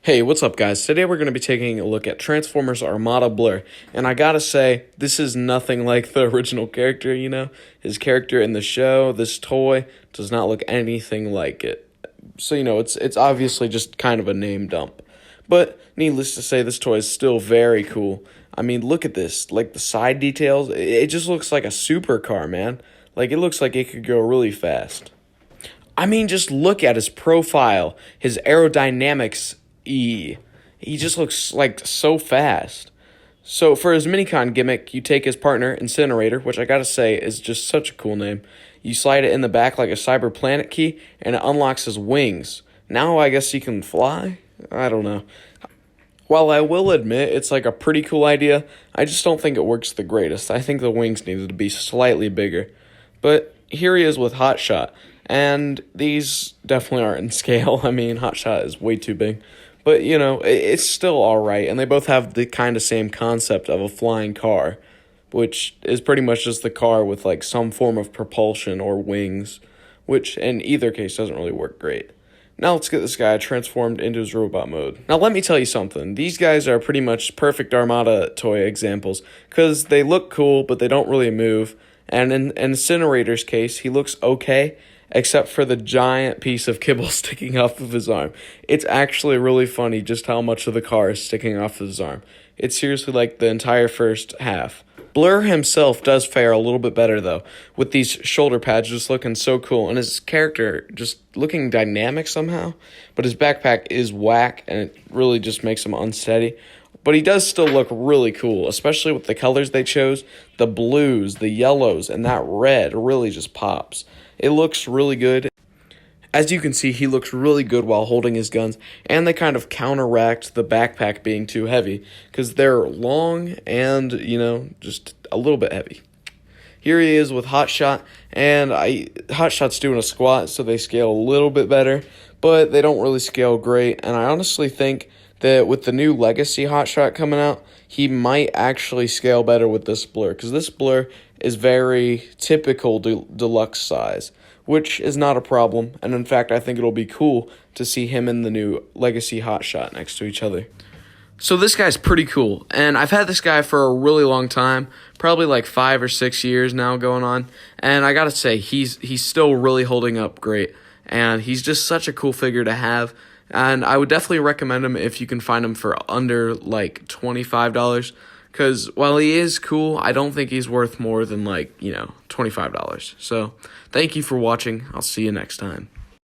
Hey, what's up, guys? Today we're going to be taking a look at Transformers Armada Blur, and I gotta say, this is nothing like the original character, His character in the show, this toy, does not look anything like it. So, it's obviously just kind of a name dump. But, needless to say, this toy is still very cool. I mean, look at this, like the side details, it just looks like a supercar, man. Like, it looks like it could go really fast. I mean, just look at his profile, his aerodynamics. He just looks like so fast. So for his minicon gimmick, you take his partner, Incinerator, which I gotta say is just such a cool name. You slide it in the back like a cyber planet key, and it unlocks his wings. Now I guess he can fly? I don't know. While I will admit it's like a pretty cool idea, I just don't think it works the greatest. I think the wings needed to be slightly bigger. But here he is with Hotshot, and these definitely aren't in scale. I mean, Hotshot is way too big. But, it's still alright, and they both have the kind of same concept of a flying car, which is pretty much just the car with, like, some form of propulsion or wings, which in either case doesn't really work great. Now let's get this guy transformed into his robot mode. Now let me tell you something, these guys are pretty much perfect Armada toy examples, because they look cool, but they don't really move, and in Incinerator's case, he looks okay, except for the giant piece of kibble sticking off of his arm. It's actually really funny just how much of the car is sticking off of his arm. It's seriously like the entire first half. Blur himself does fare a little bit better, though, with these shoulder pads just looking so cool, and his character just looking dynamic somehow, but his backpack is whack, and it really just makes him unsteady. But he does still look really cool, especially with the colors they chose. The blues, the yellows, and that red really just pops. It looks really good. As you can see, he looks really good while holding his guns, and they kind of counteract the backpack being too heavy, because they're long and, just a little bit heavy. Here he is with Hotshot, and Hotshot's doing a squat, so they scale a little bit better, but they don't really scale great, and I honestly think that with the new Legacy Hotshot coming out, he might actually scale better with this Blur, because this Blur is very typical deluxe size, which is not a problem, and in fact, I think it'll be cool to see him and the new Legacy Hotshot next to each other. So this guy's pretty cool, and I've had this guy for a really long time, probably like 5 or 6 years now going on, and I gotta say, he's still really holding up great, and he's just such a cool figure to have. And I would definitely recommend him if you can find him for under, like, $25. Because while he is cool, I don't think he's worth more than, like, $25. So, thank you for watching. I'll see you next time.